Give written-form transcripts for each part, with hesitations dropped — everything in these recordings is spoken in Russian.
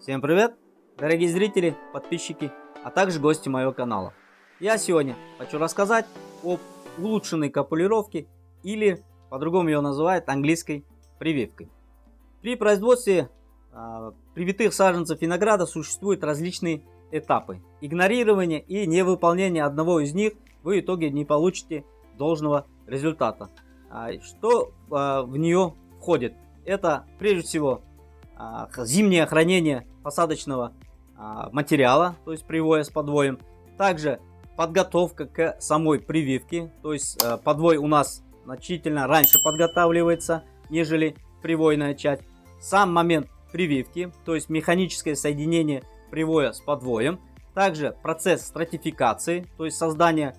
Всем привет, дорогие зрители, подписчики, а также гости моего канала. Я сегодня хочу рассказать об улучшенной копулировке, или по-другому ее называют английской прививкой. При производстве привитых саженцев винограда существуют различные этапы. Игнорирование и невыполнение одного из них вы в итоге не получите должного результата. Что в нее входит? Это прежде всего зимнее хранение посадочного материала, то есть привоя с подвоем. Также подготовка к самой прививке, то есть подвой у нас значительно раньше подготавливается, нежели привойная часть. Сам момент прививки, то есть механическое соединение привоя с подвоем. Также процесс стратификации, то есть создание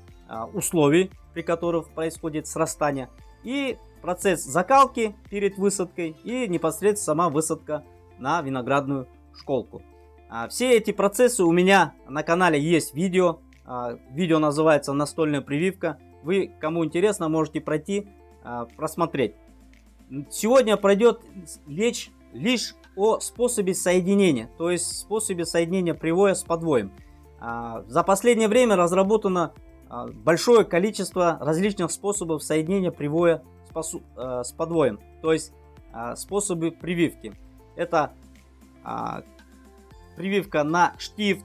условий, при которых происходит срастание. И процесс закалки перед высадкой и непосредственно сама высадка на виноградную школку. Все эти процессы у меня на канале есть видео. Видео называется «Настольная прививка». Вы, кому интересно, можете пройти, просмотреть. Сегодня пройдет речь лишь о способе соединения, то есть способе соединения привоя с подвоем. За последнее время разработано большое количество различных способов соединения привоя с подвоем, то есть способы прививки. Это прививка на штифт,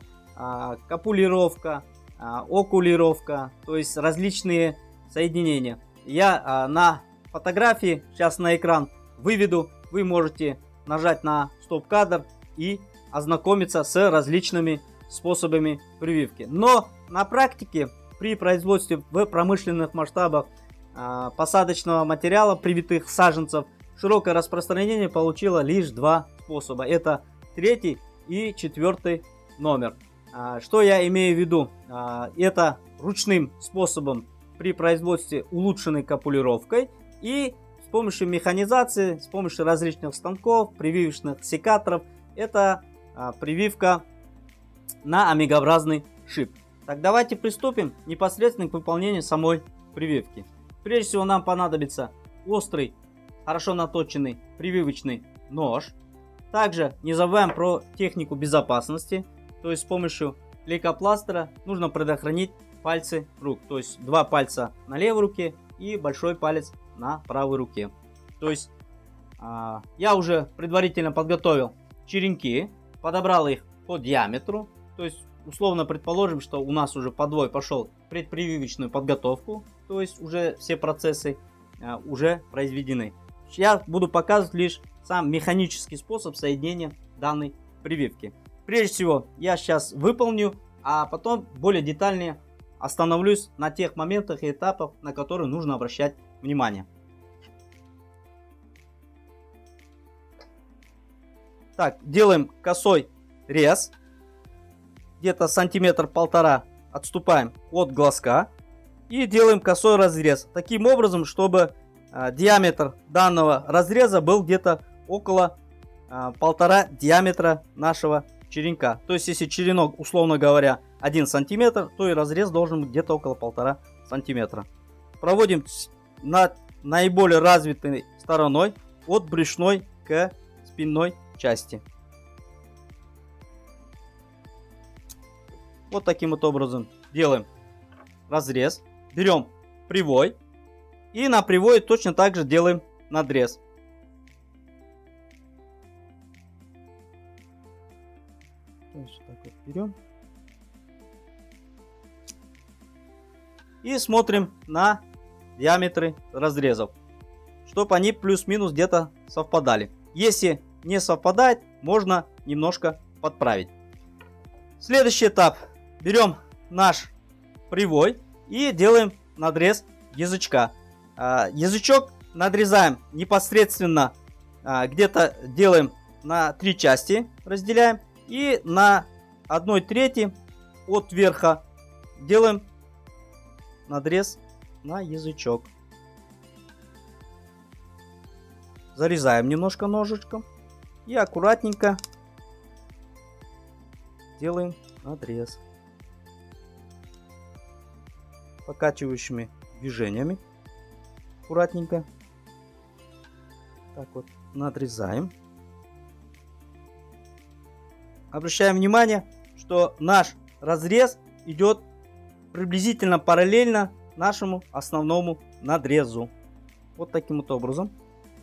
копулировка, окулировка, то есть различные соединения. Я на фотографии сейчас на экран выведу, вы можете нажать на стоп-кадр и ознакомиться с различными способами прививки. Но на практике при производстве в промышленных масштабах посадочного материала привитых саженцев широкое распространение получило лишь два способа. Это третий и четвертый номер. Что я имею в виду? Это ручным способом при производстве улучшенной копулировкой и с помощью механизации, с помощью различных станков, прививочных секаторов. Это прививка на омегообразный шип. Так, давайте приступим непосредственно к выполнению самой прививки. Прежде всего нам понадобится острый, хорошо наточенный прививочный нож. Также не забываем про технику безопасности. То есть с помощью лейкопластыря нужно предохранить пальцы рук. То есть два пальца на левой руке и большой палец на правой руке. То есть я уже предварительно подготовил черенки, подобрал их по диаметру. То есть условно предположим, что у нас уже подвой пошел в предпрививочную подготовку. То есть уже все процессы уже произведены. Я буду показывать лишь сам механический способ соединения данной прививки. Прежде всего я сейчас выполню, а потом более детальнее остановлюсь на тех моментах и этапах, на которые нужно обращать внимание. Так, делаем косой рез. Где-то сантиметр-полтора отступаем от глазка. И делаем косой разрез. Таким образом, чтобы диаметр данного разреза был где-то около 1,5 диаметра нашего черенка. То есть, если черенок, условно говоря, 1 сантиметр, то и разрез должен быть где-то около 1,5 сантиметра. Проводим над наиболее развитой стороной от брюшной к спинной части. Вот таким вот образом делаем разрез. Берем привой. И на привое точно так же делаем надрез. То есть так вот берем. И смотрим на диаметры разрезов, чтобы они плюс-минус где-то совпадали. Если не совпадает, можно немножко подправить. Следующий этап. Берем наш привой и делаем надрез язычка. Язычок надрезаем непосредственно, где-то делаем на 3 части, разделяем. И на 1/3 от верха делаем надрез на язычок. Зарезаем немножко ножичком и аккуратненько делаем надрез. Покачивающими движениями аккуратненько. Так вот надрезаем. обращаем внимание, что наш разрез идет приблизительно параллельно нашему основному надрезу. Вот таким вот образом.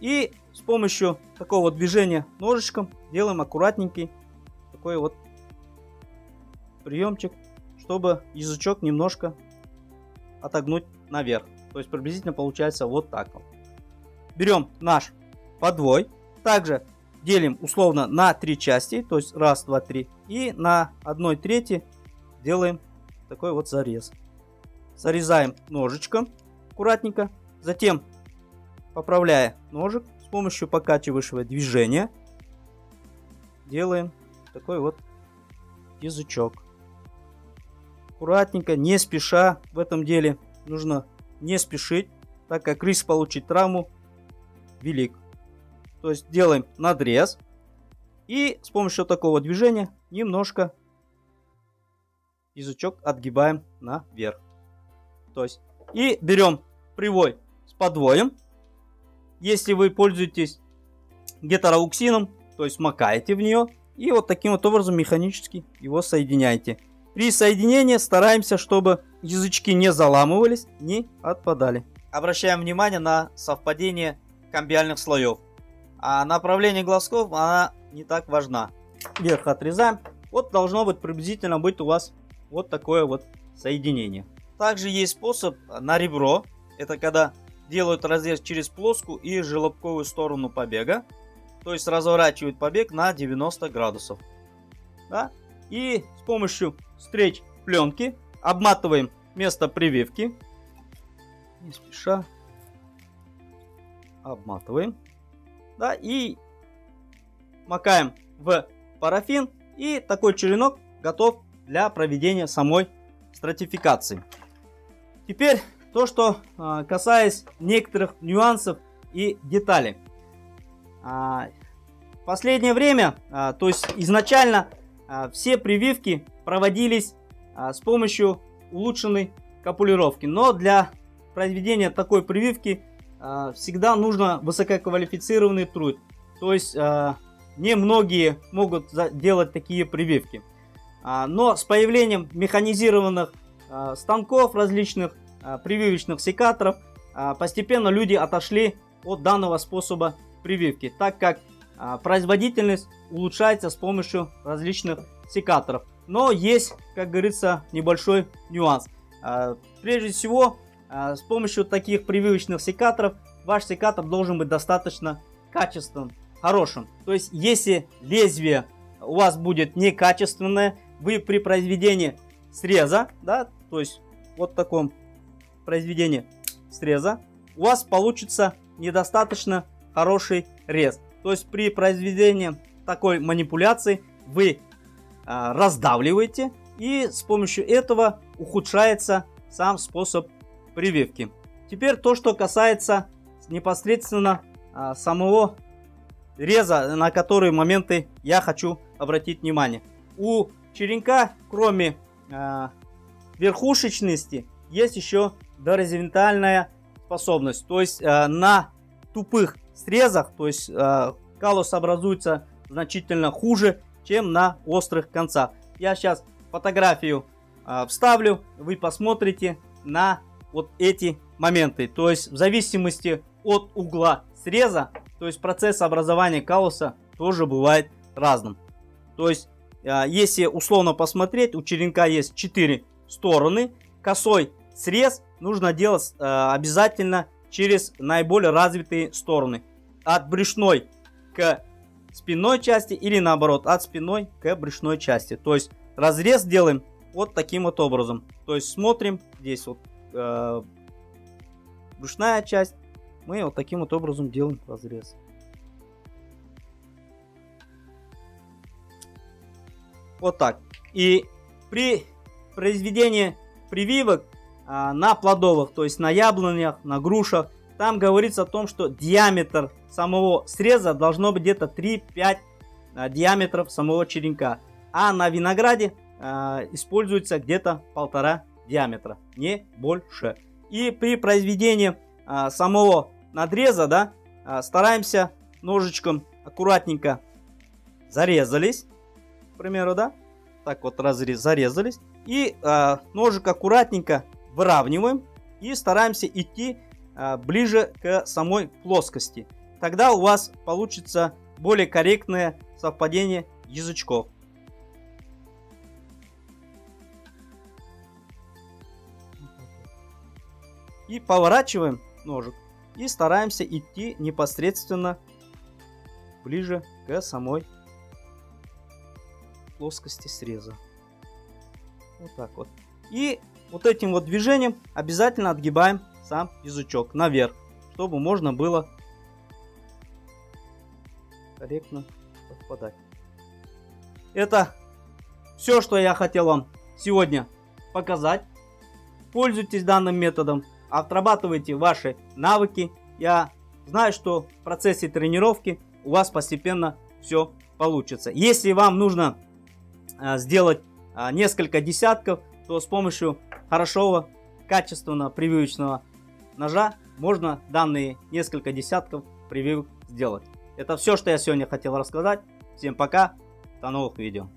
И с помощью такого движения ножичком делаем аккуратненький такой вот приемчик, чтобы язычок немножко отогнуть наверх. То есть приблизительно получается вот так вот. Берем наш подвой. Также делим условно на 3 части. То есть 1, 2, 3. И на 1/3 делаем такой вот зарез. Зарезаем ножичком аккуратненько. Затем, поправляя ножик, с помощью покачивающего движения делаем такой вот язычок. Аккуратненько, не спеша. В этом деле нужно не спешить, так как риск получить травму велик. То есть делаем надрез и с помощью такого движения немножко язычок отгибаем наверх. То есть и берем привой с подвоем. Если вы пользуетесь гетероуксином, то есть макаете в нее и вот таким вот образом механически его соединяете. При соединении стараемся, чтобы язычки не заламывались, не отпадали. Обращаем внимание на совпадение камбиальных слоев. А направление глазков она не так важна. Вверх отрезаем. Вот должно быть приблизительно быть у вас вот такое вот соединение. Также есть способ на ребро. Это когда делают разрез через плоскую и желобковую сторону побега. То есть разворачивают побег на 90 градусов. Да? И с помощью стрейч пленки обматываем место прививки. Не спеша. Обматываем. Да, и макаем в парафин. И такой черенок готов для проведения самой стратификации. Теперь то, что касается некоторых нюансов и деталей. В последнее время, то есть изначально все прививки проводились с помощью улучшенной капулировки. Но для проведения такой прививки всегда нужно высококвалифицированный труд. То есть не многие могут делать такие прививки. Но с появлением механизированных станков, различных прививочных секаторов, постепенно люди отошли от данного способа прививки, так как производительность улучшается с помощью различных секаторов. Но есть, как говорится, небольшой нюанс. Прежде всего, с помощью таких прививочных секаторов ваш секатор должен быть достаточно качественным, хорошим. То есть, если лезвие у вас будет некачественное, вы при произведении среза, да, то есть вот таком произведении среза, у вас получится недостаточно хороший рез. То есть при произведении такой манипуляции вы раздавливаете, и с помощью этого ухудшается сам способ прививки. Теперь то, что касается непосредственно самого реза, на которые моменты я хочу обратить внимание. У черенка, кроме верхушечности, есть еще горизонтальная способность. То есть на тупых срезах, то есть каллус образуется значительно хуже, чем на острых концах. Я сейчас фотографию вставлю, вы посмотрите на вот эти моменты. То есть в зависимости от угла среза, то есть процесс образования каллуса тоже бывает разным. То есть если условно посмотреть, у черенка есть 4 стороны. Косой срез нужно делать обязательно через наиболее развитые стороны. От брюшной к спинной части или наоборот от спинной к брюшной части. То есть разрез делаем вот таким вот образом. То есть смотрим здесь вот брюшная часть. Мы вот таким вот образом делаем разрез. Вот так. И при произведении прививок на плодовых, то есть на яблонях, на грушах, там говорится о том, что диаметр самого среза должно быть где-то 3-5 диаметров самого черенка. А на винограде используется где-то 1,5 диаметра, не больше. И при произведении самого надреза, да, стараемся ножичком аккуратненько зарезались. примеру, да, так вот зарезались. И ножик аккуратненько выравниваем и стараемся идти ближе к самой плоскости. Тогда у вас получится более корректное совпадение язычков. И поворачиваем ножик и стараемся идти непосредственно ближе к самой плоскости среза. Вот так вот. И вот этим вот движением обязательно отгибаем сам язычок наверх, чтобы можно было корректно совпадать. Это все, что я хотел вам сегодня показать. Пользуйтесь данным методом, отрабатывайте ваши навыки. Я знаю, что в процессе тренировки у вас постепенно все получится. Если вам нужно сделать несколько десятков, то с помощью хорошего, качественного прививочного ножа можно данные несколько десятков прививок сделать. Это все, что я сегодня хотел рассказать. Всем пока, до новых видео.